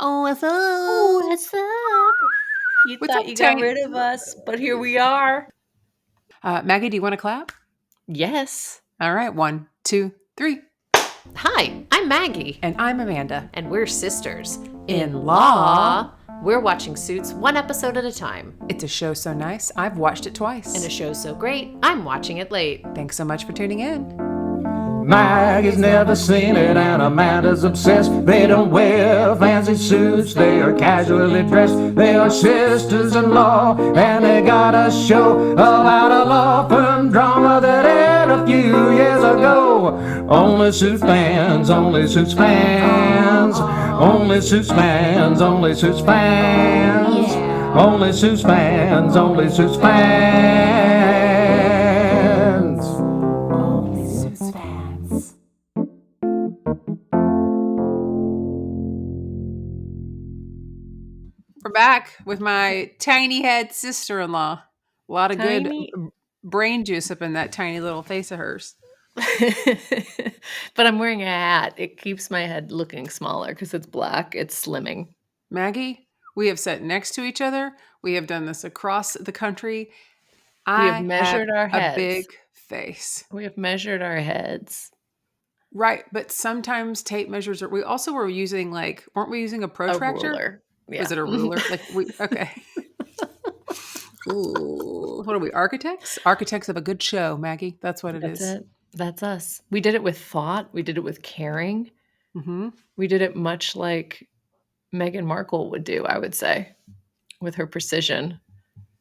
Oh, what's up? Oh, what's up? You What's thought up, you got Tony? rid of us, but here we are. Maggie, do you want to clap? Yes. All right, 1, 2, 3. Hi, I'm Maggie, And I'm Amanda. and we're sisters. In law. We're watching Suits one episode at a time. It's a show so nice, I've watched it twice. And a show so great, I'm watching it late. Thanks so much for tuning in. Maggie's never seen it and Amanda's obsessed. They don't wear fancy suits, they are casually dressed. They are sisters-in-law and they got a show about a law firm drama that aired a few years ago. Only Suits fans, only Suits fans, only Suits fans, only Suits fans, only Suits fans, only Suits fans. Only Suits fans. We're back with my tiny head sister-in-law. A lot of Tiny. good brain juice up in that tiny little face of hers. But I'm wearing a hat. It keeps my head looking smaller because it's black. It's slimming. Maggie, we have sat next to each other. We have done this across the country. We have measured our a heads. big face. We have measured our heads. Right, but sometimes tape measures are. We also were using weren't we using a protractor? A ruler. Yeah. Was it a ruler? Okay. Ooh, what are we, architects? Architects of a good show, Maggie. That's what it is. That's it. That's us. We did it with thought. We did it with caring. Mm-hmm. We did it much like Meghan Markle would do, I would say, with her precision.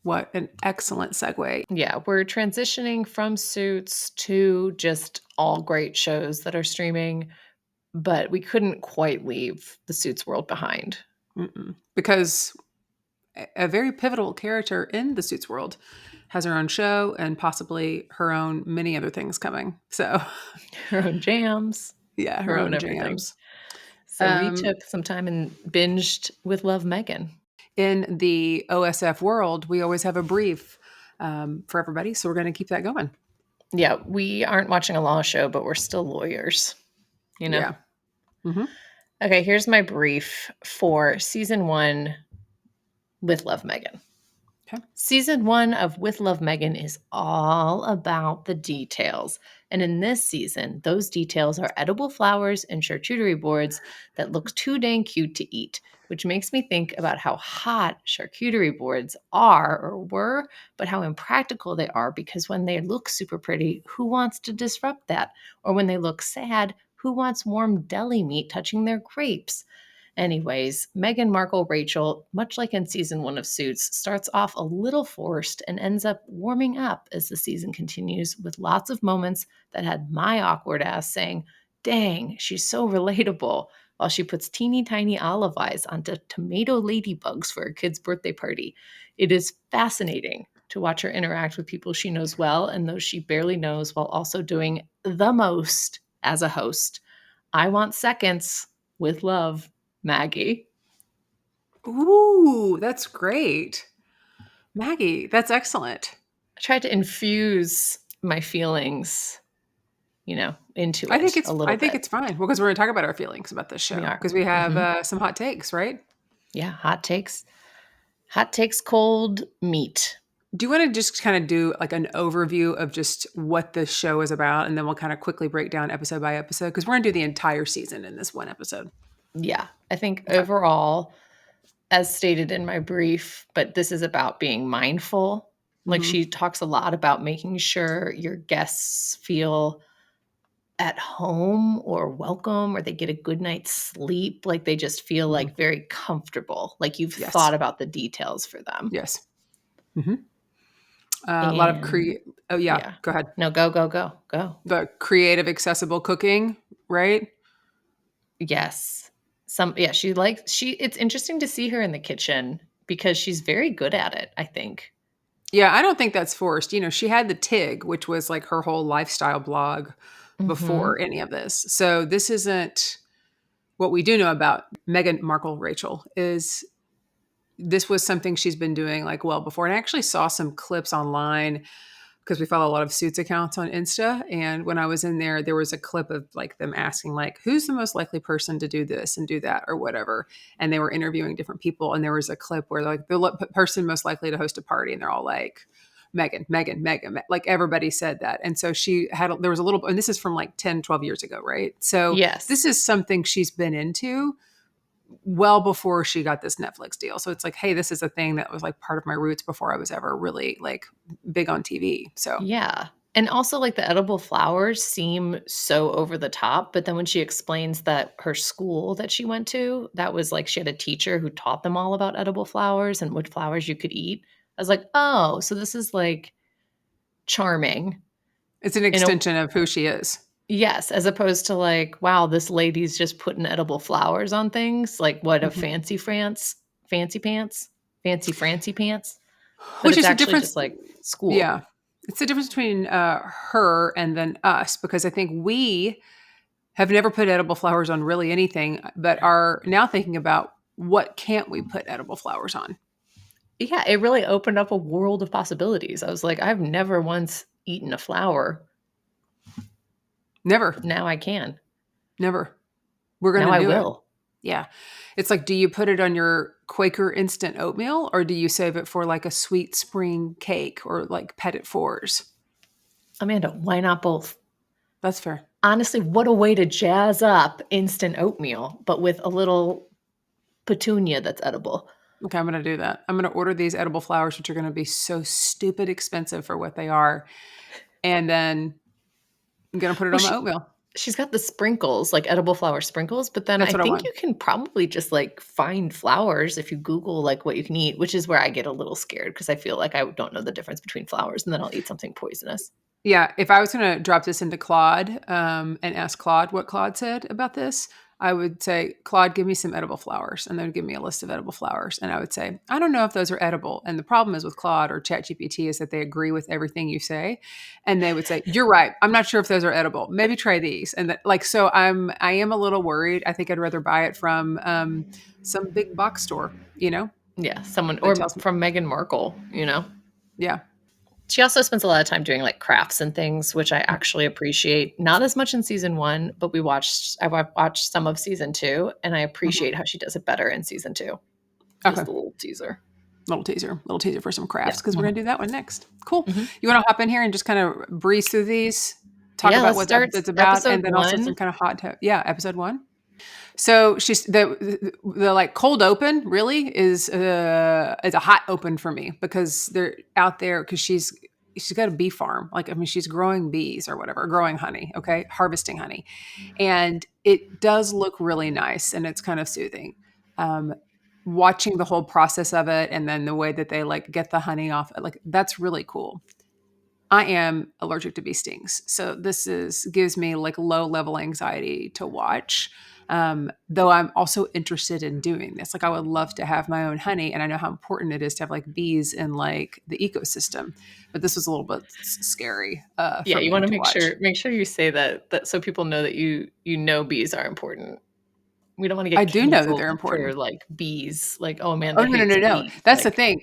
What an excellent segue. Yeah, we're transitioning from Suits to just all great shows that are streaming, but we couldn't quite leave the Suits world behind. Because a very pivotal character in the Suits world has her own show and possibly her own many other things coming. So Her own jams. yeah, her own everything. jams. So we took some time and binged with Love Meghan. In the OSF world, we always have a brief for everybody. So we're going to keep that going. Yeah, we aren't watching a law show, but we're still lawyers, you know? Yeah. Mm-hmm. Okay, here's my brief for season 1 with Love Meghan. Okay. Season 1 of With Love Meghan is all about the details. And in this season, those details are edible flowers and charcuterie boards that look too dang cute to eat, which makes me think about how hot charcuterie boards are or were, but how impractical they are, because when they look super pretty, who wants to disrupt that? Or when they look sad, who wants warm deli meat touching their grapes? Anyways, Meghan Markle Rachel, much like in season 1 of Suits, starts off a little forced and ends up warming up as the season continues, with lots of moments that had my awkward ass saying, dang, she's so relatable, while she puts teeny tiny olive eyes onto tomato ladybugs for her kid's birthday party. It is fascinating to watch her interact with people she knows well and those she barely knows, while also doing the most as a host. I want seconds with love. Maggie. Ooh, that's great. Maggie, that's excellent. I tried to infuse my feelings, into it I think it's a little bit. I think it's fine. Well, because we're going to talk about our feelings about this show. We are. Because we have some hot takes, right? Yeah, hot takes. Hot takes, cold meat. Do you want to just kind of do like an overview of just what the show is about, and then we'll kind of quickly break down episode by episode? Because we're going to do the entire season in this one episode. Yeah, I think overall, as stated in my brief, but this is about being mindful. Like she talks a lot about making sure your guests feel at home or welcome, or they get a good night's sleep. Like they just feel like very comfortable. Like you've thought about the details for them. Yes. Mm-hmm. A lot of Oh yeah. Go ahead. No, go. The creative, accessible cooking, right? Yes. It's interesting to see her in the kitchen because she's very good at it, I think. Yeah, I don't think that's forced. She had the TIG, which was like her whole lifestyle blog before any of this. So this isn't what we do know about Meghan Markle Rachel is this was something she's been doing like well before. And I actually saw some clips online because we follow a lot of Suits accounts on Insta. And when I was in there, there was a clip of like them asking like, who's the most likely person to do this and do that or whatever. And they were interviewing different people. And there was a clip where like the person most likely to host a party, and they're all like, Meghan, Meghan, Meghan, like everybody said that. And so there was a little, and this is from like 10, 12 years ago, right? So Yes. this is something she's been into well before she got this Netflix deal. So it's like, hey, this is a thing that was like part of my roots before I was ever really like big on TV. So Yeah. And also, like, the edible flowers seem so over the top. But then when she explains that her school that she went to, that was like she had a teacher who taught them all about edible flowers and what flowers you could eat. I was like, oh, so this is like charming. it's an You know, extension of who she is. yes, as opposed to like, wow, this lady's just putting edible flowers on things. Like, what, a Mhm. fancy pants, fancy pants. But Which it's is the actually difference. just like school. Yeah. It's the difference between her and then us, because I think we have never put edible flowers on really anything, but are now thinking about what can't we put edible flowers on? Yeah, it really opened up a world of possibilities. I was like, I've never once eaten a flower. Never, Now I can. never. We're going Now to I do it. will. Yeah. It's like, do you put it on your Quaker instant oatmeal, or do you save it for like a sweet spring cake or like petit fours? Amanda, why not both? That's fair. Honestly, what a way to jazz up instant oatmeal, but with a little petunia that's edible. Okay, I'm going to do that. I'm going to order these edible flowers, which are going to be so stupid expensive for what they are. And then I'm going to put it Well, on my oatmeal. she's got the sprinkles, like edible flower sprinkles, but then That's I what I think want. you can probably just like find flowers if you Google like what you can eat, which is where I get a little scared because I feel like I don't know the difference between flowers and then I'll eat something poisonous. Yeah, if I was going to drop this into Claude and ask Claude what Claude said about this, I would say, Claude, give me some edible flowers. And they would give me a list of edible flowers. And I would say, I don't know if those are edible. And the problem is with Claude or ChatGPT is that they agree with everything you say. And they would say, you're right. I'm not sure if those are edible. Maybe try these. And that, like, so I am a little worried. I think I'd rather buy it from some big box store, Yeah, someone that or tells me. from Meghan Markle, you know. Yeah. She also spends a lot of time doing like crafts and things, which I actually appreciate. Not as much in season 1, but I watched some of season 2, and I Mhm. appreciate how she does it better in season 2. Okay. Just a little teaser. Little teaser for some crafts, Yeah. because we're going to do that one next. Cool. Mhm. You want to hop in here and just kind of breeze through these, talk Yeah, about let's what the start episode's about, episode and then also some 1. kind of episode 1. So she's the like cold open really is a hot open for me, because they're out there because she's got a bee farm. Like, I mean, she's growing bees or whatever, growing honey, okay, harvesting honey. And it does look really nice and it's kind of soothing. Watching the whole process of it, and then the way that they like get the honey off, like, that's really cool. I am allergic to bee stings, so gives me like low level anxiety to watch. Though I'm also interested in doing this. Like, I would love to have my own honey, and I know how important it is to have like bees in like the ecosystem. But this was a little bit scary Yeah, for you me want to to watch. make sure you say that so people know that you know bees are important. We don't want to I get do know that they're canceled for important. like bees. Like, oh, Oh, Amanda no, no, hates no, no. bees. That's the Like, thing.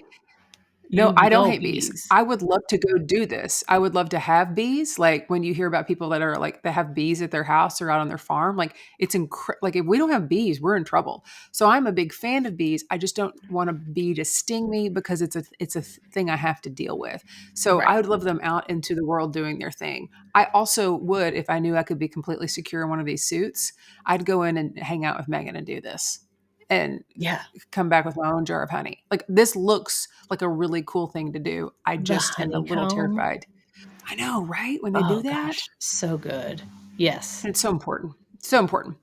No, you I don't know hate bees. bees. I would love to go do this. I would love to have bees. Like, when you hear about people that are like, they have bees at their house or out on their farm, like, it's like, if we don't have bees, we're in trouble. So I'm a big fan of bees. I just don't want a bee to sting me, because it's a thing I have to deal with. So I Right. would love them out into the world doing their thing. I also would, if I knew I could be completely secure in one of these suits, I'd go in and hang out with Meghan and do this. And Yeah. come back with my own jar of honey. Like, this looks like a really cool thing to do. I The just am a little honeycomb. terrified. I know, right? When they do Oh that, gosh, so good. Yes. it's so important. So important.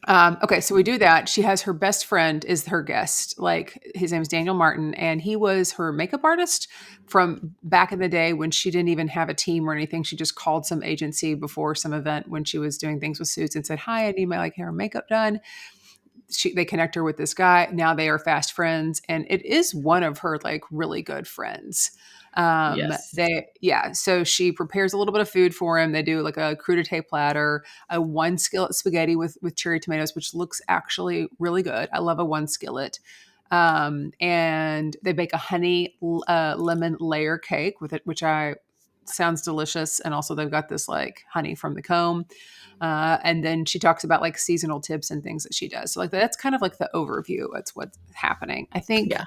Okay, so we do that. She has her best friend is her guest. Like, his name is Daniel Martin, and he was her makeup artist from back in the day when she didn't even have a team or anything. She just called some agency before some event when she was doing things with suits and said, "Hi, I need my like hair and makeup done." They connect her with this guy. Now they are fast friends, and it is one of her like really good friends. Yes. So she prepares a little bit of food for him. They do like a crudité platter, a one skillet spaghetti with cherry tomatoes, which looks actually really good. I love a one skillet. And they bake a honey lemon layer cake with it, which I sounds delicious. And also they've got this like honey from the comb. And then she talks about like seasonal tips and things that she does. So like that's kind of like the overview. That's what's happening. I think Yeah.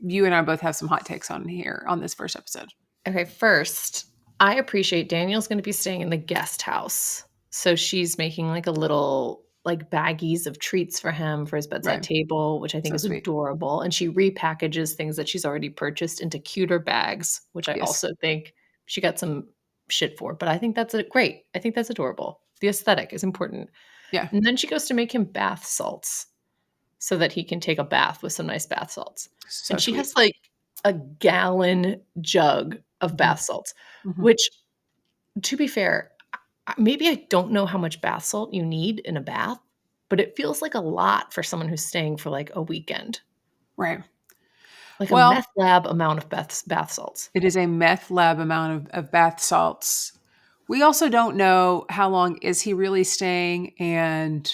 you and I both have some hot takes on here on this first episode. Okay, first, I appreciate Daniel's going to be staying in the guest house. So she's making like a little like baggies of treats for him for his bedside Right. table, which I think So is sweet. adorable. And she repackages things that she's already purchased into cuter bags, which I Yes. also think she got some shit for. But I think that's great. I think that's adorable. The aesthetic is important. Yeah. And then she goes to make him bath salts so that he can take a bath with some nice bath salts. So And she sweet. has like a gallon jug of bath salts, which, to be fair, maybe I don't know how much bath salt you need in a bath, but it feels like a lot for someone who's staying for like a weekend. Right. Like a Well, meth lab amount of bath salts. it is a meth lab amount of bath salts. We also don't know how long is he really staying, and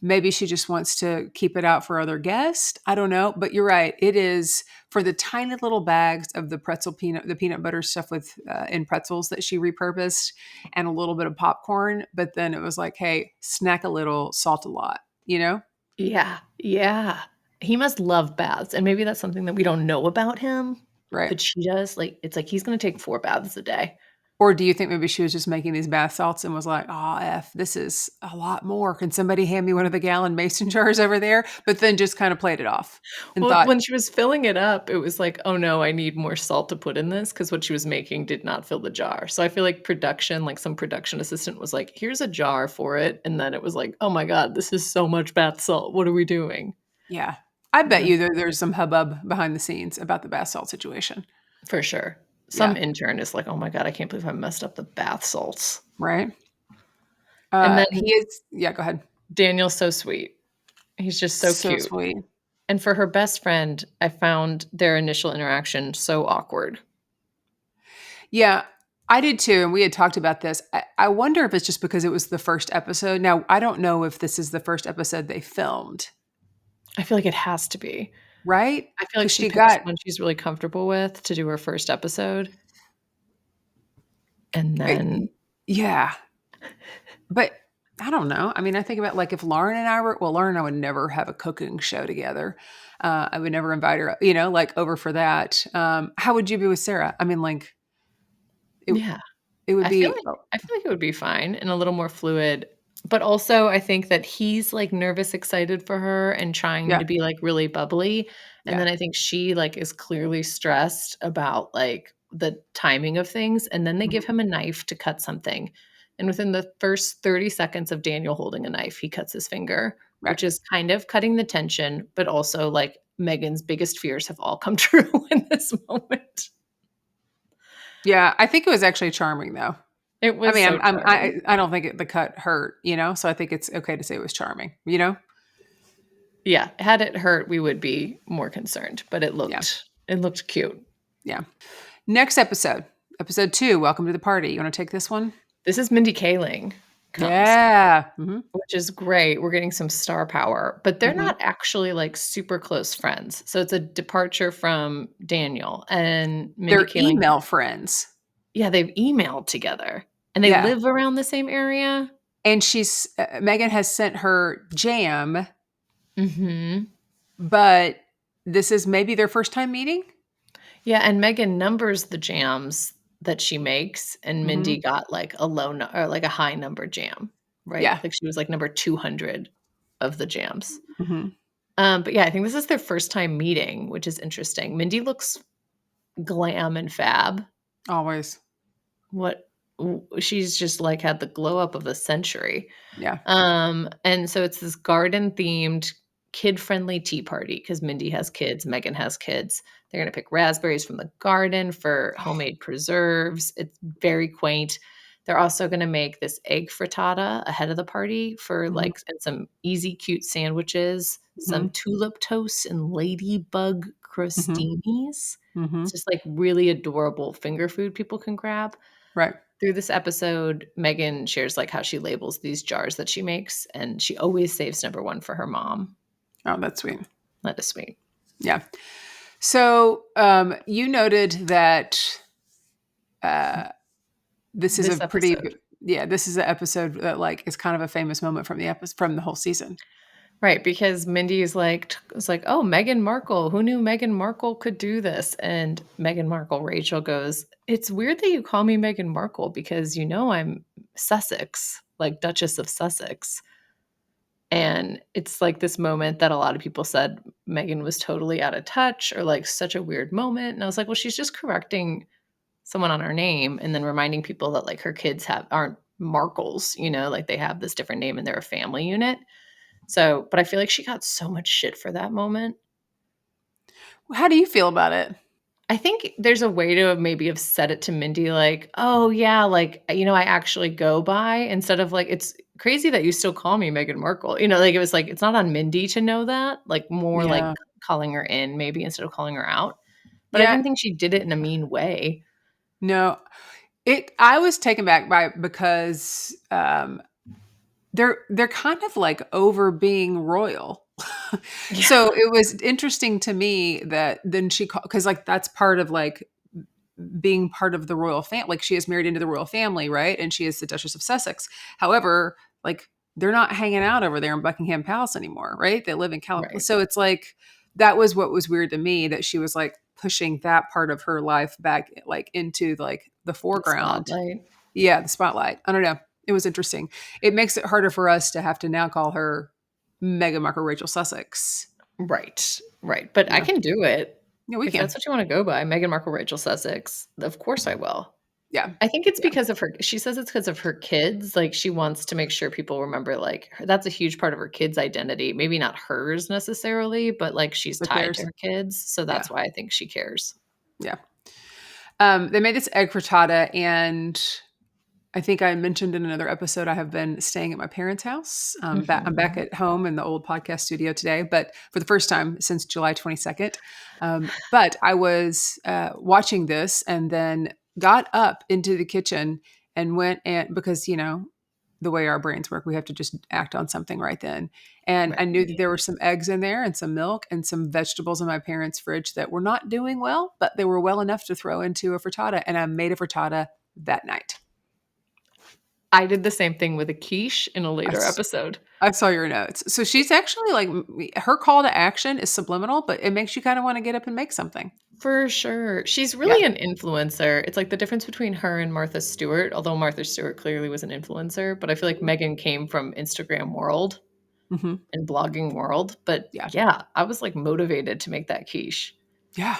maybe she just wants to keep it out for other guests. I don't know, but you're right. It is for the tiny little bags of the the peanut butter stuff with in pretzels that she repurposed, and a little bit of popcorn. But then it was like, hey, snack a little, salt a lot. You know? Yeah. Yeah. He must love baths. And maybe that's something that we don't know about him, Right. but she does. Like, it's like he's going to take 4 baths a day. Or do you think maybe she was just making these bath salts and was like, oh, F, this is a lot more. Can somebody hand me one of the gallon mason jars over there? But then just kind of played it off and Well, thought, when she was filling it up, it was like, "Oh, no, I need more salt to put in this," because what she was making did not fill the jar. So I feel like production, like some production assistant was like, "Here's a jar for it," and then it was like, "Oh my god, this is so much bath salt. What are we doing?" yeah, I bet Yeah. you there's some hubbub behind the scenes about the bath salt situation. For sure. Some Yeah, intern is like, "Oh my god, I can't believe I messed up the bath salts." right. And then He is, yeah, go ahead. Daniel's so sweet. He's just so So cute. sweet. And for her best friend, I found their initial interaction so awkward. Yeah, I did too. And we had talked about this. I wonder if it's just because it was the first episode. Now, I don't know if this is the first episode they filmed, I feel like it has to be. right? I feel like Because she she picks got, one she's really comfortable with to do her first episode. And then yeah. But I don't know. I mean, I think about like if Lauren and I were, well, Lauren and I would never have a cooking show together. I would never invite her, like over for that. How would you be with Sarah? I mean, like it, yeah, it would I feel be, like I feel like it would be fine and a little more fluid. But also I think that he's like nervous, excited for her and trying yeah, to be like really bubbly. And yeah, then I think she like is clearly stressed about like the timing of things. And then they give mhm, him a knife to cut something. And within the first 30 seconds of Daniel holding a knife, he cuts his finger, right. which is kind of cutting the tension, but also like Megan's biggest fears have all come true in this moment. Yeah, I think it was actually charming though. It I was mean, so charming. I don't think the cut hurt, so I think it's okay to say it was charming, Yeah, had it hurt, we would be more concerned, but Yeah, it looked cute. yeah. Next episode 2, Welcome to the Party. You want to take this one? This is Mindy Kaling comes, Yeah. Hmm. which is great. We're getting some star power, but they're Hmm. not actually like super close friends. So it's a departure from Daniel and Mindy They're Kaling. email friends. Yeah, they've emailed together and they Yeah. live around the same area. And Megan has sent her jam, Mhm. but this is maybe their first time meeting. Yeah, and Megan numbers the jams that she makes, and Hmm. Mindy got like a or like a high number jam, right? Yeah. Like she was like number 200 of the jams. Hmm. But yeah, I think this is their first time meeting, which is interesting. Mindy looks glam and fab. Always. What she's just like had the glow up of the century. Yeah. And so it's this garden themed kid friendly tea party because Mindy has kids, Megan has kids. They're going to pick raspberries from the garden for homemade preserves. It's very quaint. They're also going to make this egg frittata ahead of the party for Hmm. like and some easy cute sandwiches, Hmm. some tulip toast and ladybug Hmm. crostinis. Hmm. It's just like really adorable finger food people can grab. Right. Through this episode, Megan shares like how she labels these jars that she makes, and she always saves number 1 for her mom. Oh, that's sweet. That is sweet. Yeah. So you noted that this is a This pretty, episode. this is an episode that like is kind of a famous moment from the episode, from the whole season. Right, because Mindy is like, oh, Meghan Markle. Who knew Meghan Markle could do this? And Meghan Markle Rachel goes, it's weird that you call me Meghan Markle because you know I'm Sussex, like Duchess of Sussex. And it's like this moment that a lot of people said Meghan was totally out of touch or like such a weird moment. And I was like, well, she's just correcting someone on her name and then reminding people that like her kids aren't Markles, you know, like they have this different name and they're a family unit. So, but I feel like she got so much shit for that moment. How do you feel about it? I think there's a way to maybe have said it to Mindy, like, oh, yeah, like, you know, I actually go by instead of like, it's crazy that you still call me Meghan Markle. You know, like it was like, it's not on Mindy to know that, like more like Yeah. calling her in maybe instead of calling her out. But I Yeah. didn't think she did it in a mean way. No, I was taken back by it because they're kind of like over being royal. Yeah. So it was interesting to me that then because like that's part of like being part of the royal family. Like she is married into the royal family, right? And she is the Duchess of Sussex. However, like they're not hanging out over there in Buckingham Palace anymore, right? They live in California. Right. So it's like that was what was weird to me, that she was like pushing that part of her life back like into like the The foreground. spotlight. Yeah, the spotlight. I don't know. It was interesting. It makes it harder for us to have to now call her Meghan Markle Rachel Sussex. Right. Right. But I Yeah. can do it. Yeah, we If can. that's what you want to go by, Meghan Markle Rachel Sussex, of course I will. Yeah. I think it's Yeah. because of her. She says it's because of her kids. Like she wants to make sure people remember, like that's a huge part of her kids' identity. Maybe not hers necessarily, but like she's But tied to there's, her kids. So yeah. that's why I think she cares. Yeah. They made this egg frittata, and I think I mentioned in another episode I have been staying at my parents' house. I'm back Mhm. at home in the old podcast studio today, but for the first time since July 22nd. But I was watching this and then got up into the kitchen and went, and because you know the way our brains work, we have to just act on something right then. And I knew that Right. there were some eggs in there and some milk and some vegetables in my parents' fridge that were not doing well, but they were well enough to throw into a frittata. And I made a frittata that night. I did the same thing with a quiche in a I, later s- episode. I saw your notes. So she's actually like, her call to action is subliminal, but it makes you kind of want to get up and make something. For sure. She's Yeah. really an influencer. It's like the difference between her and Martha Stewart, although Martha Stewart clearly was an influencer, but I feel like Megan came from Instagram world Mm-hmm. and blogging world. But Yeah. yeah, I was like motivated to make that quiche. Yeah.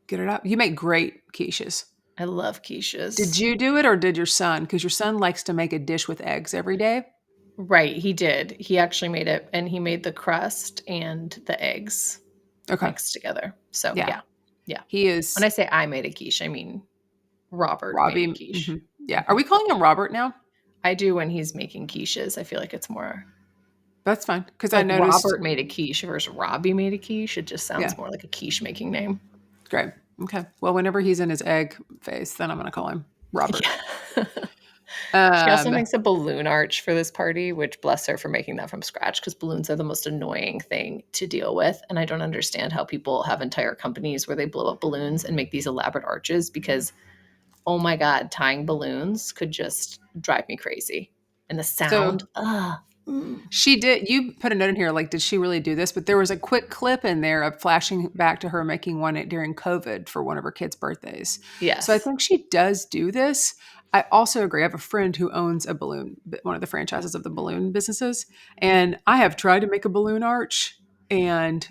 Get it up. You make great quiches. I love Did quiches. you do it or did your son? Because your son likes to make a dish with eggs every day. Right, he did. He actually made it, and he made the crust and the eggs Okay. mixed together. So Yeah. yeah, yeah. He When is I say I made a quiche, I mean Robert made a Robbie. quiche. Yeah. Are Mhm. we calling him Robert now? I do when he's making quiches. I feel like it's more That's fine. Because I like noticed. Robert made a quiche versus Robbie made a quiche. It just Yeah. sounds more like a quiche making name. Great. Okay. Well, whenever he's in his egg phase, then I'm going to call him Robert. Yeah. She also Um, makes a balloon arch for this party, which bless her for making that from scratch because balloons are the most annoying thing to deal with. And I don't understand how people have entire companies where they blow up balloons and make these elaborate arches because, oh my God, tying balloons could just drive me crazy. And the so sound, she did. You put a note in here, like, did she really do this? But there was a quick clip in there of flashing back to her making one during COVID for one of her kids' birthdays. So I yes. think she does do this. I also agree. I have a friend who owns a balloon, one of the franchises of the balloon businesses, and I have tried to make a balloon arch, and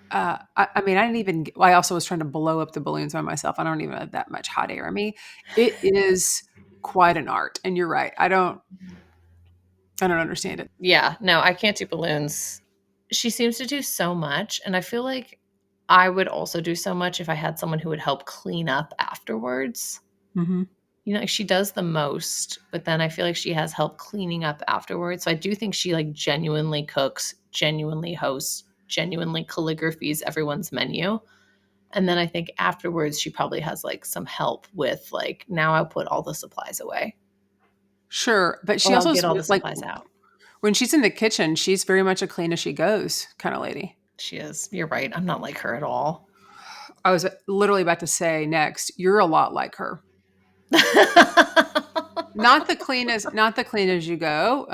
I mean, I didn't even. I also was trying to blow up the balloons by myself. I don't even have that much hot air in me. It is quite an art, and you're right. I don't understand it. Yeah, no, I can't do balloons. She seems to do so much, and I feel like I would also do so much if I had someone who would help clean up afterwards. Mm-hmm. You know, like she does the most, but then I feel like she has help cleaning up afterwards. So I do think she like genuinely cooks, genuinely hosts, genuinely calligraphies everyone's menu. And then I think afterwards she probably has like some help with like now I'll put all the supplies away Sure, but she or I'll also get is all the like supplies out. when she's in the kitchen, she's very much a clean as she goes kind of lady. She is. You're right. I'm not like her at all. I was literally about to say next, you're a lot like her. Not the clean as you go.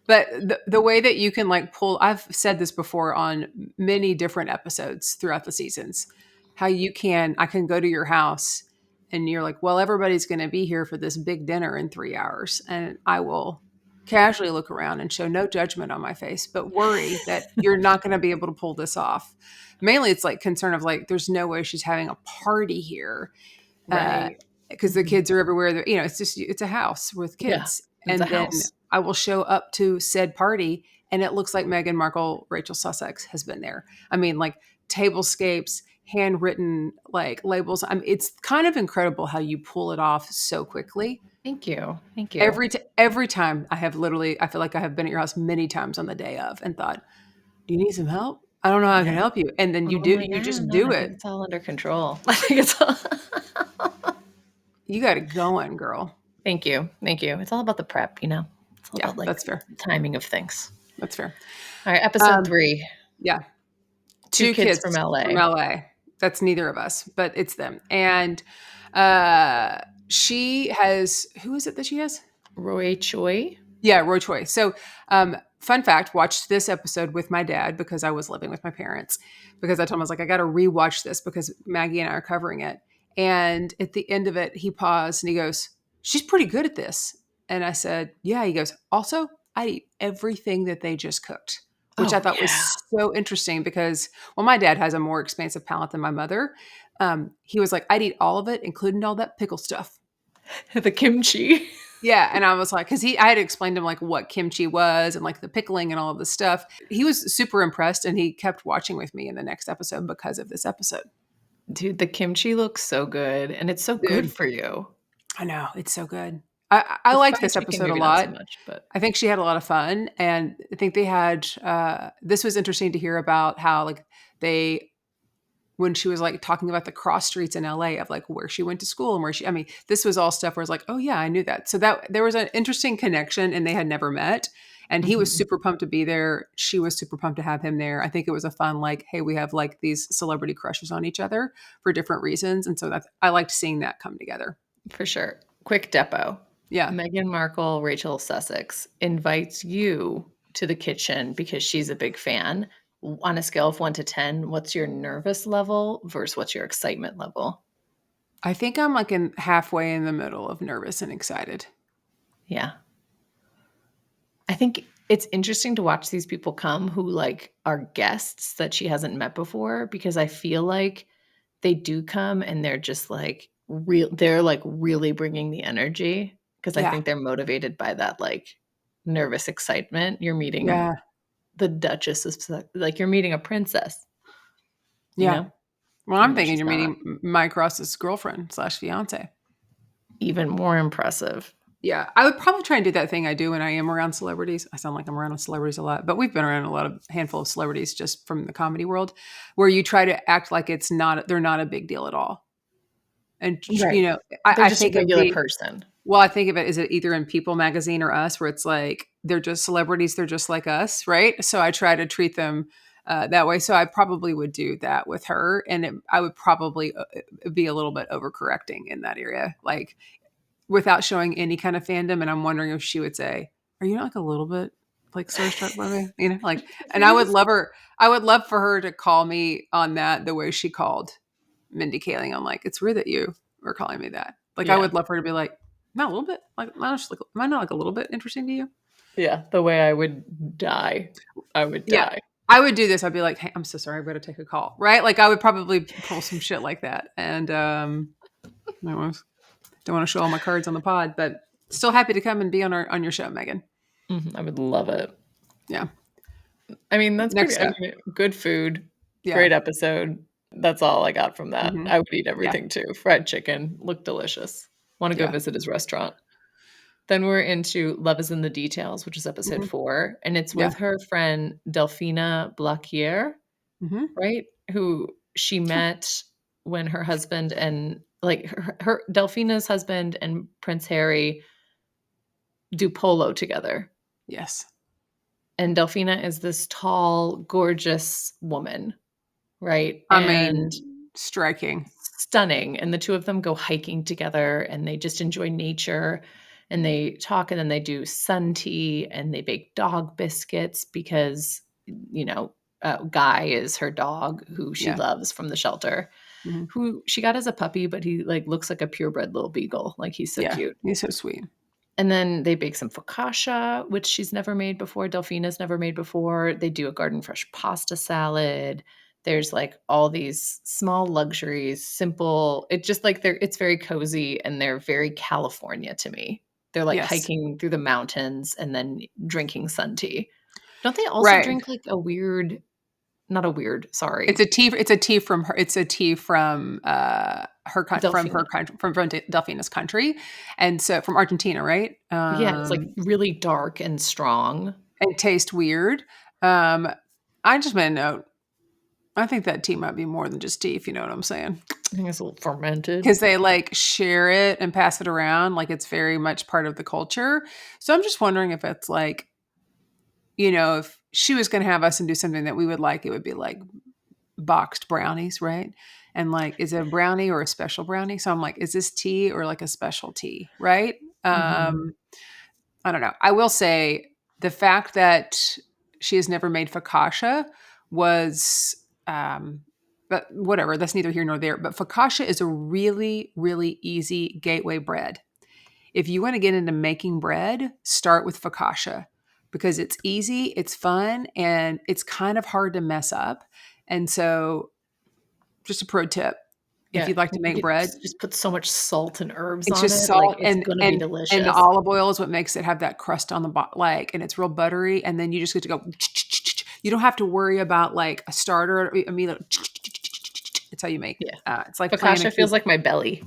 But the way that you can like pull, I've said this before on many different episodes throughout the seasons, how I can go to your house and you're like, well, everybody's going to be here for this big dinner in 3 hours. And I will casually look around and show no judgment on my face, but worry that you're not going to be able to pull this off. Mainly it's like concern of like, there's no way she's having a party here. Uh, Right. because the kids are everywhere. It's a house with Yeah. kids. It's a And then house. I will show up to said party and it looks like Meghan Markle Rachel Sussex has been there. I mean, like tablescapes, handwritten like labels. It's kind of incredible how you pull it off so quickly. Thank you. Thank you. Every time I feel like I have been at your house many times on the day of and thought, do you need some help? I don't know how I Yeah. can help you. And then I'm like, you just no, do I think it. it's all under control. I think it's all. You got it going, girl. Thank you. Thank you. It's all about the prep, you know? It's all Yeah, about like that's fair. timing of things. That's fair. All right, episode 3. Yeah. Two Two kids kids from from LA. LA. That's neither of us, but it's them. And she has, who is it that she has? Roy Choi. Yeah, Roy Choi. So, fun fact, watched this episode with my dad because I was living with my parents. Because I told him, I was like, I got to rewatch this because Maggie and I are covering it. And at the end of it, he paused and he goes, she's pretty good at this. And I said, yeah. He goes, also, I eat everything that they just cooked, which I Oh, thought yeah. was so interesting because, well, my dad has a more expansive palate than my mother. He was like, I'd eat all of it, including all that pickle stuff. The kimchi. Yeah, and I was like, because I had explained to him like what kimchi was and like the pickling and all of this stuff. He was super impressed, and he kept watching with me in the next episode because of this episode. Dude, the kimchi looks so good, and it's so good Dude, for you. I know it's so good. I The liked fried this chicken, episode a maybe not so lot. much, but I think she had a lot of fun, and I think they had. This was interesting to hear about how like they when she was like talking about the cross streets in LA of like where she went to school and this was all stuff where it's like, oh yeah, I knew that. So that there was an interesting connection and they had never met. And he was Mhm. super pumped to be there. She was super pumped to have him there. I think it was a fun, like, hey, we have like these celebrity crushes on each other for different reasons. And so I liked seeing that come together. For sure. Quick depo. Yeah. Meghan Markle Rachel Sussex invites you to the kitchen because she's a big fan. On a scale of 1 to 10, what's your nervous level versus what's your excitement level? I think I'm like halfway in the middle of nervous and excited. Yeah. I think it's interesting to watch these people come who like are guests that she hasn't met before because I feel like they do come and they're just like they're like really bringing the energy because I Yeah. think they're motivated by that like nervous excitement. You're meeting Yeah. the Duchess of like you're meeting a princess, you Yeah. know, Well, I'm even though thinking she's you're not. meeting Mike Ross's girlfriend / fiance. Even more impressive. Yeah, I would probably try and do that thing I do when I am around celebrities. I sound like I'm around celebrities a lot, but we've been around handful of celebrities just from the comedy world, where you try to act like they're not a big deal at all. And Right. They're I just a think regular person. well, I think of it as either in People magazine or Us, where it's like they're just celebrities, they're just like us, right? So I try to treat them that way. So I probably would do that with her, and I would probably be a little bit overcorrecting in that area, like without showing any kind of fandom. And I'm wondering if she would say, are you not like a little bit like starstruck by me? You know, like, and I would love for her to call me on that the way she called Mindy Kaling. I'm like, it's weird that you were calling me that. Like, I Yeah. would love for her to be like, not a little bit. Like, am I not like a little bit interesting to you? Yeah. The way I would die. I would Yeah. die. I would do this. I'd be like, hey, I'm so sorry. I've got to take a call. Right. Like, I would probably pull some shit like that. And, don't want to show all my cards on the pod, but still happy to come and be on your show, Megan. I would love it. Yeah. I mean, that's Next pretty. up. I mean, good food, Yeah. great episode. That's all I got from that. Mhm. I would eat Yeah. everything too. Fried chicken looked delicious. Want to go Yeah. visit his restaurant. Then we're into Love is in the Details, which is episode Mhm. 4, and it's Yeah. with her friend Delphina Blaquier, Mhm. right? Who she met when her husband and like her Delphina's husband and Prince Harry do polo together. Yes. And Delphina is this tall, gorgeous woman, right? I And mean, striking. stunning. And the two of them go hiking together and they just enjoy nature and they talk and then they do sun tea and they bake dog biscuits because, Guy is her dog who she Yeah. loves from the shelter, Mhm. who she got as a puppy, but he like looks like a purebred little beagle. Like he's so Yeah. cute. He's so sweet. And then they bake some focaccia, which she's never made before. Delphina's never made before. They do a garden fresh pasta salad. There's like all these small luxuries, simple. It's just like it's very cozy and they're very California to me. They're like Yes. hiking through the mountains and then drinking sun tea. Don't they also Right. drink like not a weird, It's sorry, a tea. It's a tea from her. It's a tea from Delphina. country from Delfina's country, and so from Argentina, right? Yeah, it's like really dark and strong. And taste weird. Um, I just made a note. I think that tea might be more than just tea, if you know what I'm saying. I think it's a little fermented. Because they like share it and pass it around, like it's very much part of the culture. So I'm just wondering if it's like, if she was going to have us and do something that we would like, it would be like boxed brownies, right? And like, is it a brownie or a special brownie? So I'm like, is this tea or like a special tea, right? Mhm. I don't know. I will say the fact that she has never made focaccia was, but whatever. That's neither here nor there. But focaccia is a really, really easy gateway bread. If you want to get into making bread, start with focaccia because it's easy, it's fun, and it's kind of hard to mess up. And so, just a pro tip: if Yeah, you'd like to you make could bread, just put so much salt and herbs it's on just it, like, salt it's and gonna be and the delicious. olive oil is what makes it have that crust on the bottom, like, and it's real buttery. And then you just get to go. You don't have to worry about like a starter. I mean, it's how you make. Yeah. It's like playing a Focaccia key. feels like my belly.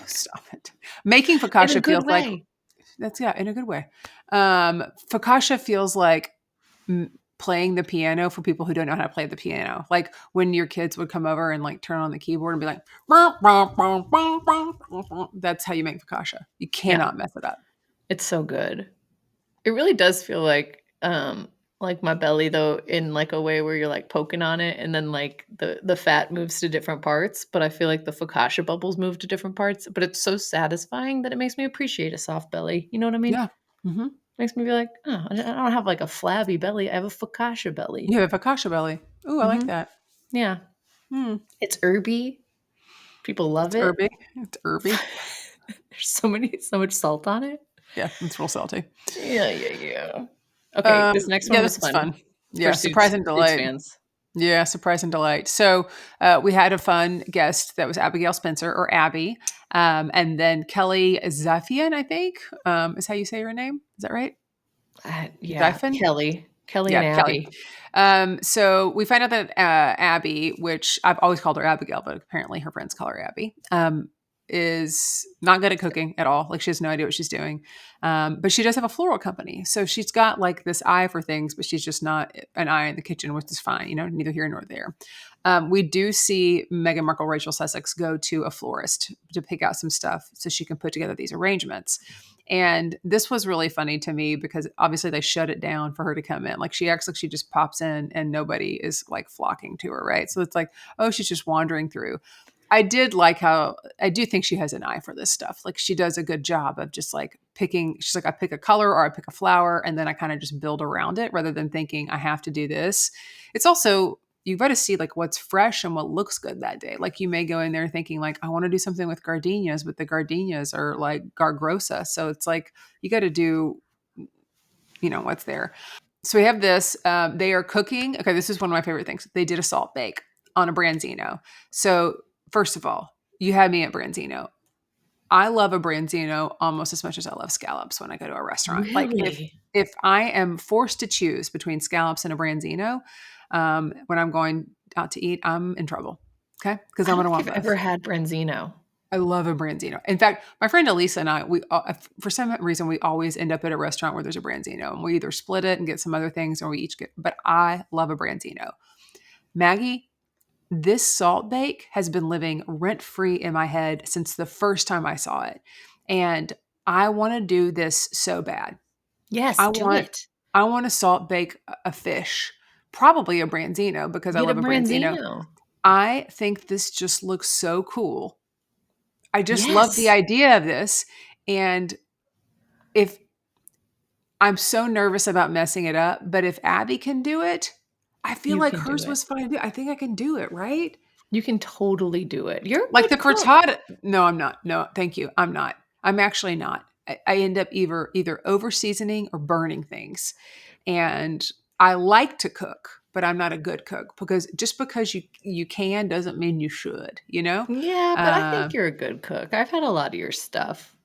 Stop it. Making In a focaccia good feels like way. that's in a good way. Focaccia feels like playing the piano for people who don't know how to play the piano. Like when your kids would come over and like turn on the keyboard and be like, that's how you make focaccia. You Yeah, cannot mess it up. it's so good. It really does feel like my belly, though, in, like, a way where you're, like, poking on it, and then, like, the fat moves to different parts, but I feel like the focaccia bubbles move to different parts, but it's so satisfying that it makes me appreciate a soft belly, you know what I mean? Yeah. Hmm. Makes me be like, "Oh, I don't have, like, a flabby belly, I have a focaccia belly." You have a focaccia belly. Ooh, I like Mhm. that. Yeah. Hmm. It's herby. People love It's it. herby. It's herby. There's so much salt on it. Yeah, it's real salty. Yeah, yeah, yeah. Okay, this next Yeah, one this was was fun fun. for Yeah, surprise and Suits delight. fans. Yeah, surprise and delight. So we had a fun guest that was Abigail Spencer or Abby, and then Kelly Zephian, I think, is how you say her name. Is that right? Yeah, Zephian? Kelly and Yeah, Kelly. Abby. So we find out that Abby, which I've always called her Abigail, but apparently her friends call her Abby, is not good at cooking at all. Like she has no idea what she's doing. But she does have a floral company. So she's got like this eye for things, but she's just not an eye in the kitchen, which is fine, neither here nor there. We do see Meghan Markle Rachel Sussex go to a florist to pick out some stuff so she can put together these arrangements. And this was really funny to me because obviously they shut it down for her to come in. Like she acts like she just pops in and nobody is like flocking to her, right? So it's like, oh, she's just wandering through. I did like how I do think she has an eye for this stuff. Like she does a good job of just like picking. She's like, I pick a color or I pick a flower and then I kind of just build around it rather than thinking I have to do this. It's also, you've got to see like what's fresh and what looks good that day. Like you may go in there thinking like, I want to do something with gardenias, but the gardenias are like gargrosa. So it's like, you got to do, what's there. So we have this, they are cooking. Okay. This is one of my favorite things. They did a salt bake on a branzino. So first of all, you had me at branzino. I love a branzino almost as much as I love scallops when I go to a restaurant. Like Really? if I am forced to choose between scallops and a branzino, when I'm going out to eat, I'm in trouble. Okay, because I I'm don't going to think want I've ever both. had branzino. I love a branzino. In fact, my friend Elisa and I, we for some reason we always end up at a restaurant where there's a branzino, and we either split it and get some other things, or we each get. But I love a branzino. Maggie, this salt bake has been living rent free in my head since the first time I saw it. And I want to do this so bad. Yes, I do want it. I want to salt bake a fish, probably a branzino because I Get a love a branzino. branzino. I think this just looks so cool. I just love the Yes. idea of this. And if I'm so nervous about messing it up, but if Abby can do it, I feel You like can do hers it. was fine too. I think I can do it, right? You can totally do it. You're a Like the good cook. frittata. No, I'm not. No, thank you. I'm not. I'm actually not. I end up either over seasoning or burning things. And I like to cook, but I'm not a good cook because just because you can doesn't mean you should, you know? Yeah, but I Uh, think you're a good cook. I've had a lot of your stuff.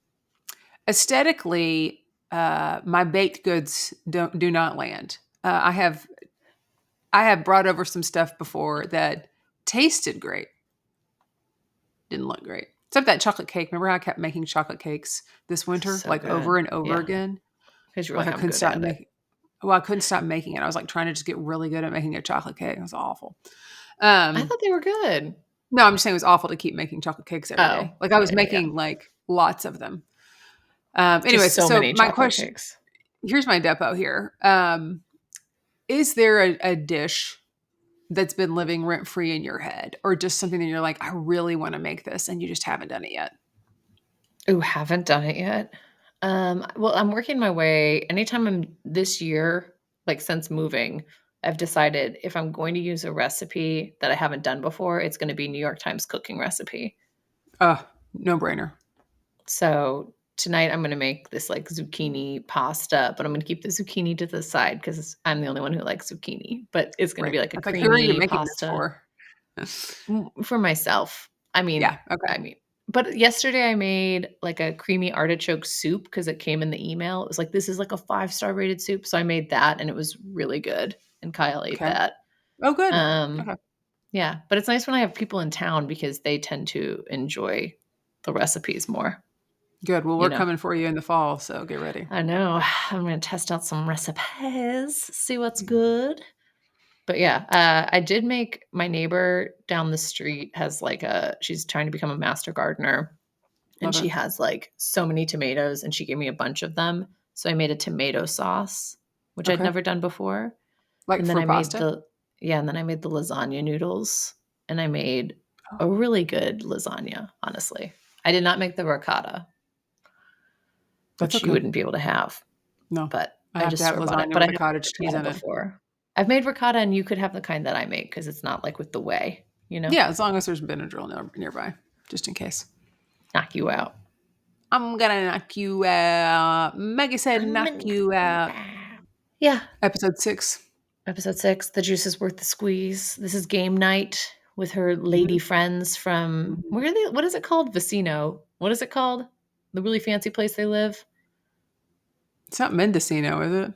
Aesthetically, my baked goods do not land. I have brought over some stuff before that tasted great, didn't look great. Except that chocolate cake. Remember how I kept making chocolate cakes this winter, So like over good. and over Yeah, again? because you're Like like, I I'm couldn't good stop at it. making. Well, I couldn't stop making it. I was like trying to just get really good at making a chocolate cake. It was awful. I Um, thought they were good. no, I'm just saying it was awful to keep making chocolate cakes every Oh, day. Like I was yeah. making like lots of them. Just Anyways, so so many my chocolate question cakes. here's my depo here. Is there a dish that's been living rent free in your head, or just something that you're like, I really want to make this, and you just haven't done it yet? Ooh, haven't done it yet. Well, I'm working my way. Anytime I'm this year, like since moving, I've decided if I'm going to use a recipe that I haven't done before, it's going to be New York Times cooking recipe. No brainer. So tonight I'm going to make this like zucchini pasta, but I'm going to keep the zucchini to the side because I'm the only one who likes zucchini. But it's going to Right. be like I a was like, who are you creamy making this pasta. for? For myself. I mean Yeah. Okay. I mean but yesterday I made like a creamy artichoke soup because it came in the email. It was like, "This is like a 5-star rated soup." So I made that and it was really good, and Kyle ate Okay. that. Oh, good. Um, Okay. yeah, but it's nice when I have people in town because they tend to enjoy the recipes more, Good. Well, you we're know? coming for you in the fall, so get ready. I know. I'm gonna test out some recipes, see what's good. But yeah, I did make my neighbor down the street has like she's trying to become a master gardener, and Love she it. has like so many tomatoes and she gave me a bunch of them. So I made a tomato sauce, which I'd Okay. never done before. Like And then for I made pasta? and then I made the lasagna noodles and I made Oh, a really good lasagna, honestly. I did not make the ricotta, that's which you okay. wouldn't be able to have, No, but I I have to just have store bought it. lasagna But I with the have cottage made cheese ricotta in it. before. I've made ricotta and you could have the kind that I make because it's not like with the whey, you know, Yeah, as long as there's Benadryl nearby, just in case. knock you out. I'm gonna knock you out. Maggie said, knock you out. Yeah. Episode 6. Episode 6, the juice is worth the squeeze. This is game night with her lady Mhm, friends from mhm. where are they? What is it called? Vicino. What is it called? The really fancy place they live? It's not Mendocino, is it?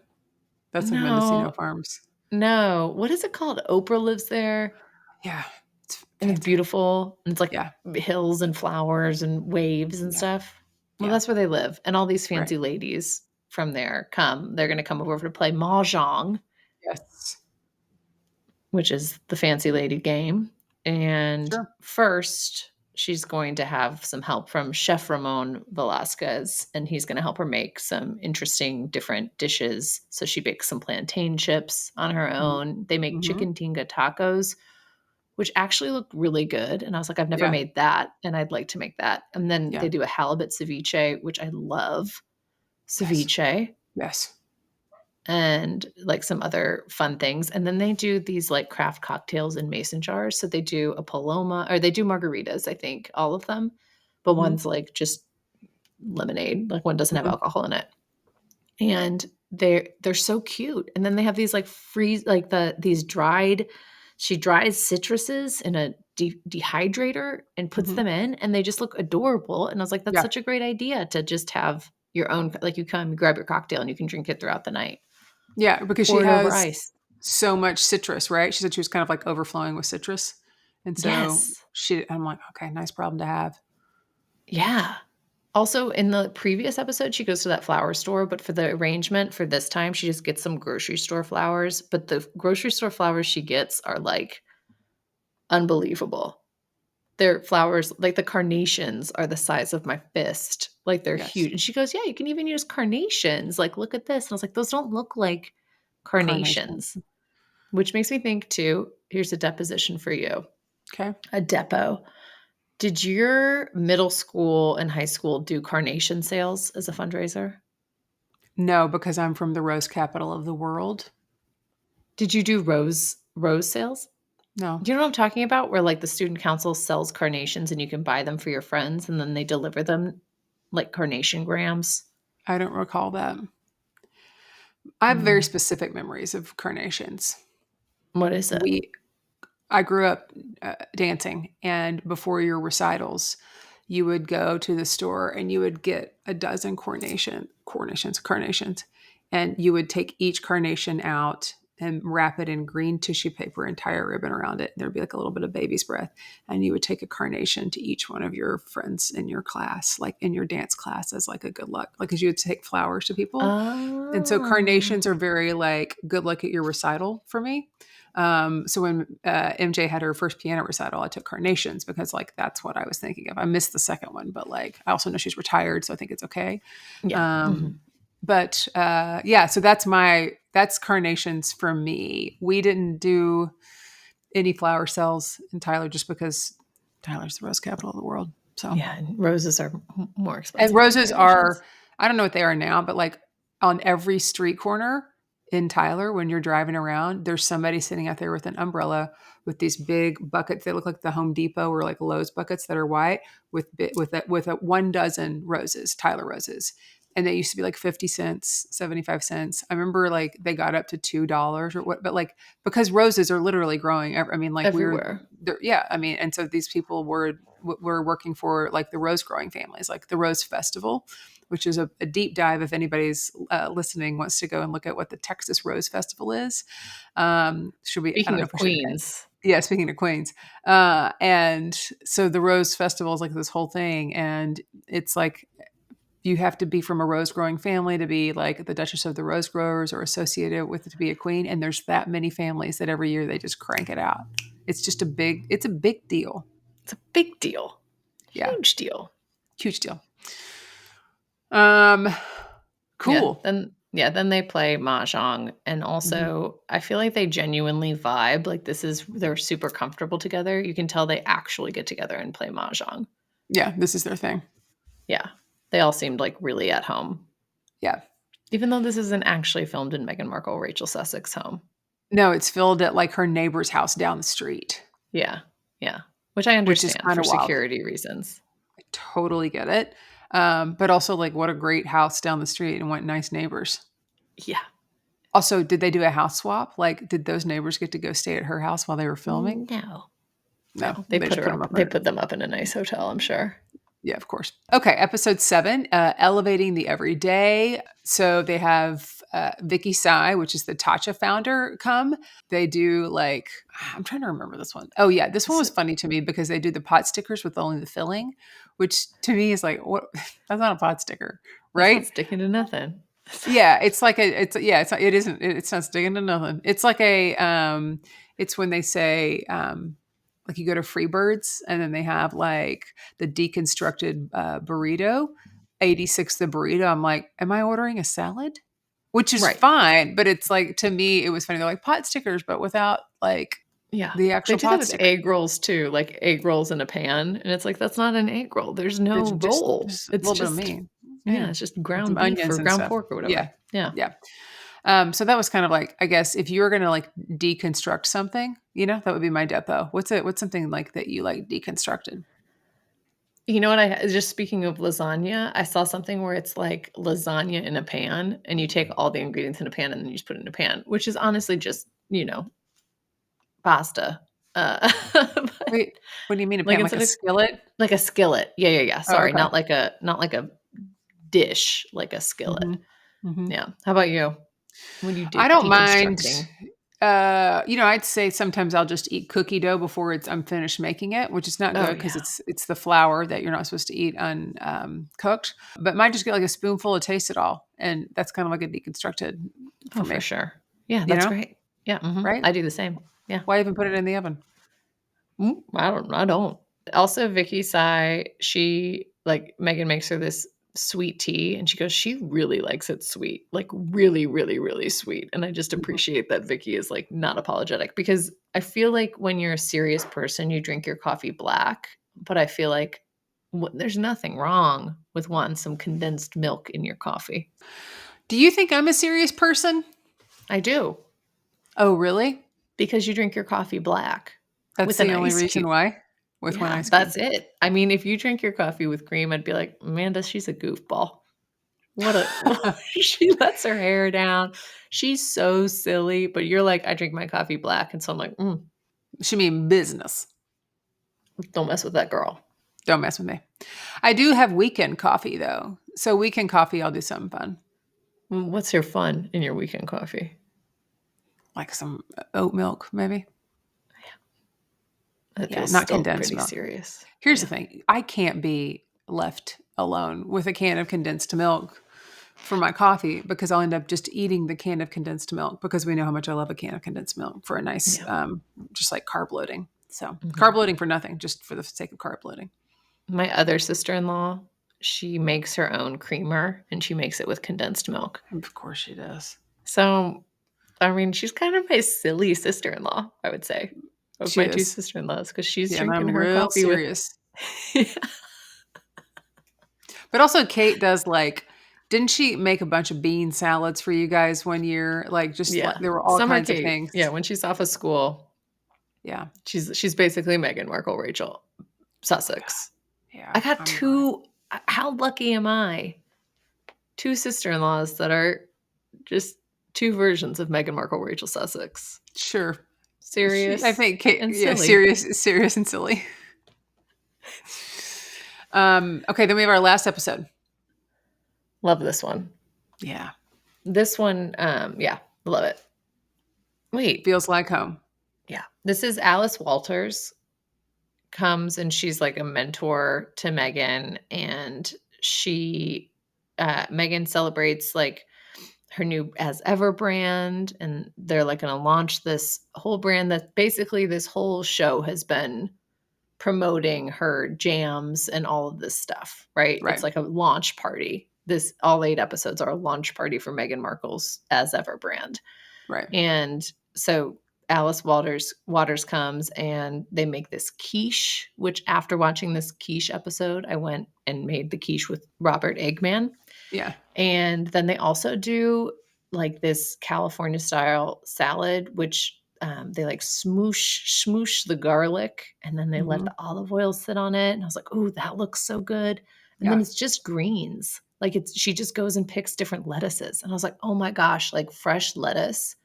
That's like Mendocino No, Farms. no. What is it called? Oprah lives there Yeah, it's and it's fancy. beautiful. And it's like Yeah, hills and flowers and waves and yeah, stuff. Well, yeah. that's where they live. And all these Right. fancy ladies from there come. They're going to come over to play mahjong, Yes. which is the fancy lady game. And Sure. first, she's going to have some help from Chef Ramon Velasquez, and he's going to help her make some interesting different dishes. So she bakes some plantain chips on her Mhm, own. They make mhm. chicken tinga tacos, which actually look really good. And I was like, I've never Yeah, made that, and I'd like to make that. And then yeah. they do a halibut ceviche, which I love Yes, ceviche yes. and like some other fun things. And then they do these like craft cocktails in mason jars. So they do a Paloma or they do margaritas, I think, all of them. But Mhm, one's like just lemonade, like one doesn't have mhm. alcohol in it. And they're so cute. And then they have these like freeze like these dried she dries citruses in a dehydrator and puts Mhm. them in and they just look adorable. And I was like, that's Yeah, such a great idea to just have your own like you come, you grab your cocktail and you can drink it throughout the night. yeah, because she Pour it over has ice. so much citrus, right? She said she was kind of like overflowing with citrus. And so Yes. I'm like, okay, nice problem to have. Yeah. Also, in the previous episode, she goes to that flower store, but for the arrangement for this time, she just gets some grocery store flowers. But the grocery store flowers she gets are like unbelievable. They're flowers, like the carnations are the size of my fist. Like they're Yes. huge. And she goes, yeah, you can even use carnations. Like, look at this. And I was like, those don't look like Carnation. carnations, which makes me think, too. Here's a deposition for you. Okay. a depot. Did your middle school and high school do carnation sales as a fundraiser? No, because I'm from the rose capital of the world. Did you do rose sales? No, Do you know what I'm talking about? Where like the student council sells carnations and you can buy them for your friends and then they deliver them like carnation grams. I don't recall that. I have very Mm. specific memories of carnations. What is it? I grew up dancing, and before your recitals, you would go to the store and you would get a dozen carnations, and you would take each carnation out and wrap it in green tissue paper and tie a ribbon around it. There'd be like a little bit of baby's breath, and you would take a carnation to each one of your friends in your class, like in your dance class, as like a good luck, like as you would take flowers to people. And so Oh. carnations are very like good luck at your recital for me. So when MJ had her first piano recital, I took carnations because like that's what I was thinking of. I missed the second one, but like I also know she's retired, so I think it's okay. Yeah. Um, but yeah, so that's carnations for me. We didn't do any flower sales in Tyler just because Tyler's the rose capital of the world. So Yeah. And roses are more and expensive than roses carnations. are, I don't know what they are now, but like on every street corner in Tyler, when you're driving around, there's somebody sitting out there with an umbrella with these big buckets. They look like the Home Depot or like Lowe's buckets that are white with a 1 dozen roses, Tyler roses. And they used to be like 50 cents, 75 cents. I remember like they got up to $2 or what, but like because roses are literally growing. I mean, like Everywhere. yeah. I mean, and so these people were working for like the rose growing families, like the Rose Festival, which is a deep dive. If anybody's listening wants to go and look at what the Texas Rose Festival is, should we? I don't Speaking know of if we should. queens. Yeah, speaking of Queens, and so the Rose Festival is like this whole thing, and it's like you have to be from a rose growing family to be like the Duchess of the Rose Growers or associated with it to be a queen. And there's that many families that every year they just crank it out. It's a big deal. It's a big deal. Yeah, Huge deal. huge deal. Um, Yeah. cool. Then they play mahjong. And Mhm. also I feel like they genuinely vibe. Like they're super comfortable together. You can tell they actually get together and play mahjong. Yeah, this is their thing. Yeah. They all seemed like really at home. Yeah. Even though this isn't actually filmed in Meghan Markle Rachel Sussex home. No, it's filmed at like her neighbor's house down the street, Yeah. Yeah. Which I which is understand kind for of wild. security reasons. I totally get it. But also like what a great house down the street and what nice neighbors. Yeah. Also, did they do a house swap? Like, did those neighbors get to go stay at her house while they were filming? No. No, They they just put them up. They put them up in a nice hotel, I'm sure. Yeah, of course. Okay, episode 7, elevating the everyday. So they have Vicky Tsai, which is the Tatcha founder, come. They do like I'm trying to remember this one. Oh yeah, this one was funny to me because they do the pot stickers with only the filling, which to me is like what? That's not a pot sticker, That's not right? sticking to nothing. Yeah, it's like it's not sticking to nothing. It's like it's when they say like you go to Freebirds and then they have like the deconstructed burrito, 86 the burrito. I'm like, am I ordering a salad? Which is Right. fine, but it's like to me it was funny. They're like pot stickers, but without like Yeah. the They actual do that pot with sticker. egg rolls too, like egg rolls in a pan. And it's like, that's not an egg roll. There's There's no just roll. just a It's little bit of just, me. yeah, Yeah. it's just With ground some beef onions or and ground stuff. pork or whatever. Yeah. Yeah. Yeah. So that was kind of like, I guess if you're gonna like deconstruct something, that would be my depot. What's something like that you like deconstructed? You know what? Just speaking of lasagna, I saw something where it's like lasagna in a pan and you take all the ingredients in a pan and then you just put it in a pan, which is honestly just, pasta. But Wait, what do you mean a like pan? Like a instead of skillet? like a skillet. Yeah, yeah, yeah. Oh, Sorry, okay. not like a dish, like a skillet. hmm hmm Yeah. How about you? When you I did don't mind. deconstructing? I'd say sometimes I'll just eat cookie dough before I'm finished making it, which is not Oh good because yeah. it's the flour that you're not supposed to eat cooked. But mine just get like a spoonful of taste it all, and that's kind of like a deconstructed Oh, for for me. sure. Yeah, You that's know, great. Yeah, right? I do the same. Yeah. Why even put it in the oven? I don't. Also, Vicky Sai, she like Megan makes her this sweet tea, and she goes, she really likes it sweet, like really, really, really sweet. And I just appreciate that Vicky is like not apologetic, because I feel like when you're a serious person, you drink your coffee black, but I feel like there's nothing wrong with wanting some condensed milk in your coffee. Do you think I'm a serious person? I do. Oh, really? Because you drink your coffee black. That's with the an only ice reason cube. why? With one Yeah, ice cube. that's it. I mean, if you drink your coffee with cream, I'd be like, Amanda, she's a goofball. She lets her hair down. She's so silly. But you're like, I drink my coffee black. And so I'm like, She mean business. don't mess with that girl. Don't mess with me. I do have weekend coffee, though. So weekend coffee, I'll do something fun. What's your fun in your weekend coffee? Like some oat milk, maybe. That Yeah, feels not still condensed pretty milk. serious. Here's the thing. I can't be left alone with a can of condensed milk for my coffee, because I'll end up just eating the can of condensed milk, because we know how much I love a can of condensed milk for a nice, just like carb loading. So carb loading for nothing, just for the sake of carb loading. My other sister-in-law, she makes her own creamer, and she makes it with condensed milk. Of course she does. So, I mean, she's kind of my silly sister-in-law, I would say, of She my two is. sister-in-laws, because she's Yeah, and drinking I'm her real coffee serious. with. But also Kate does like, didn't she make a bunch of bean salads for you guys one year? Like just like there were all Summer kinds of Kate. things. Yeah, when she's off of school. Yeah. She's basically Meghan Markle Rachel Sussex. Yeah. I got two. How lucky am I? Two sister-in-laws that are just two versions of Meghan Markle Rachel Sussex. Sure. Serious. I think Kate, and yeah, silly. serious and silly. Okay, then we have our last episode. Love this one. Yeah. This one, love it. Wait. Feels like home. Yeah. This is Alice Walters comes, and she's like a mentor to Meghan, and she Meghan celebrates like her new As Ever brand, and they're like going to launch this whole brand that basically this whole show has been promoting her jams and all of this stuff, right? It's like a launch party. All 8 episodes are a launch party for Meghan Markle's As Ever brand. Right. And so Alice Waters comes, and they make this quiche, which after watching this quiche episode, I went and made the quiche with Robert Eggman. Yeah. And then they also do like this California style salad, which they like smoosh the garlic, and then they let the olive oil sit on it. And I was like, "Ooh, that looks so good." And then it's just greens. Like she just goes and picks different lettuces. And I was like, "Oh my gosh, like fresh lettuce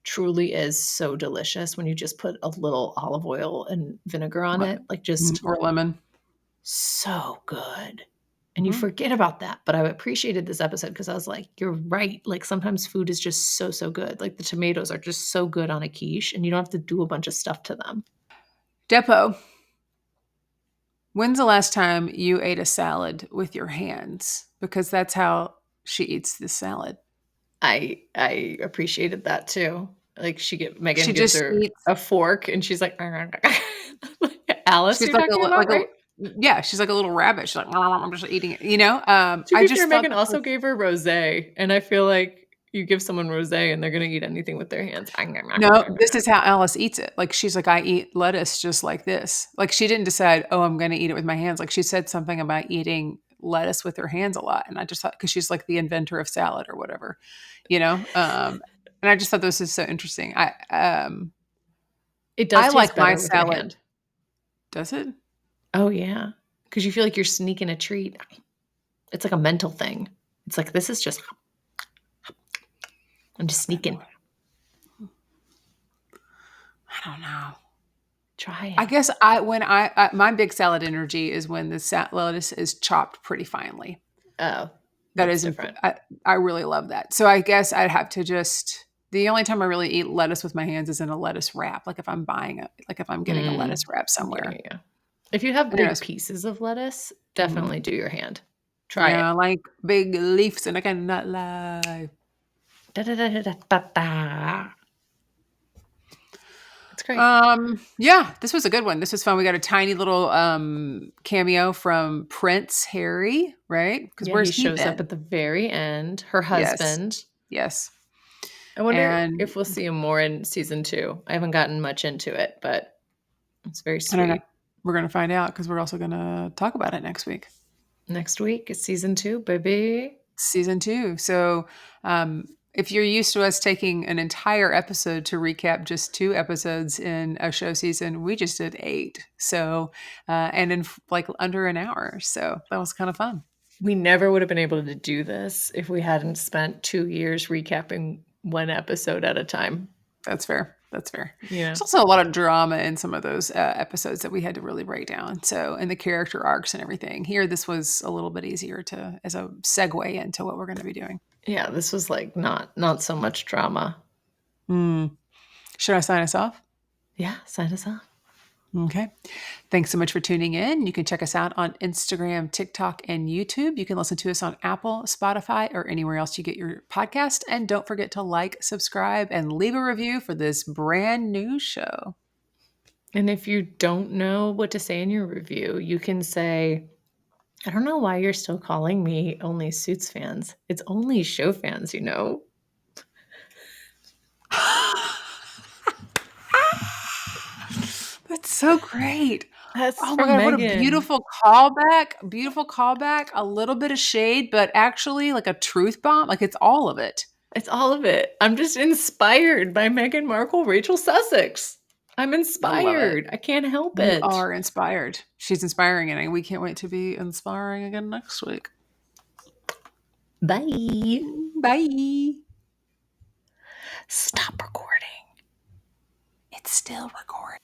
truly is so delicious when you just put a little olive oil and vinegar on it. Like just or lemon. So good." And you forget about that. But I appreciated this episode because I was like, you're right. Like sometimes food is just so, so good. Like the tomatoes are just so good on a quiche, and you don't have to do a bunch of stuff to them. Depot, when's the last time you ate a salad with your hands? Because that's how she eats this salad. I appreciated that too. Like Meghan gives her a fork, and she's like, Alice, she's you're like talking about, right? Yeah, she's like a little rabbit. She's like, I'm just eating it, you know? To be fair, Meghan also gave her rosé, and I feel like you give someone rosé and they're going to eat anything with their hands. No, this is how Alice eats it. Like she's like, I eat lettuce just like this. Like she didn't decide, oh, I'm going to eat it with my hands. Like she said something about eating lettuce with her hands a lot. And I just thought, because she's like the inventor of salad or whatever, you know? And I just thought this is so interesting. It does taste like better my with your salad. hand. Does it? Oh, yeah. Because you feel like you're sneaking a treat. It's like a mental thing. It's like, this is just, I'm just sneaking. I don't know. Try it. I guess my big salad energy is when the lettuce is chopped pretty finely. Oh, that is different. I really love that. So I guess I'd have to the only time I really eat lettuce with my hands is in a lettuce wrap. Like if I'm getting a lettuce wrap somewhere. Yeah. If you have big pieces of lettuce, definitely do your hand. Try it. I like big leaves and I cannot lie. It's great. Yeah, this was a good one. This was fun. We got a tiny little cameo from Prince Harry, right? Because Yeah, he where's he shows up been? at the very end. Her Yes, husband. yes. I wonder And if we'll see him more in season 2. I haven't gotten much into it, but it's very I don't know. sweet. We're gonna find out because we're also gonna talk about it next week. Next week is season 2, baby. Season 2. So if you're used to us taking an entire episode to recap just 2 episodes in a show season, we just did 8. So and in like under an hour. So that was kind of fun. We never would have been able to do this if we hadn't spent 2 years recapping one episode at a time. That's fair. That's fair. Yeah. There's also a lot of drama in some of those episodes that we had to really break down. So, and the character arcs and everything. Here, this was a little bit easier to as a segue into what we're going to be doing. Yeah, this was like not so much drama. Should I sign us off? Yeah, sign us off. Okay. Thanks so much for tuning in. You can check us out on Instagram, TikTok, and YouTube. You can listen to us on Apple, Spotify, or anywhere else you get your podcast. And don't forget to like, subscribe, and leave a review for this brand new show. And if you don't know what to say in your review, you can say, I don't know why you're still calling me only Suits fans. It's only show fans, you know? That's so great. That's Oh from my God, what a Meghan. beautiful callback. Beautiful callback. A little bit of shade, but actually like a truth bomb. Like it's all of it. It's all of it. I'm just inspired by Meghan Markle Rachel Sussex. I'm inspired. I can't help You it. are inspired. She's inspiring, and we can't wait to be inspiring again next week. Bye. Bye. Stop recording. It's still recording.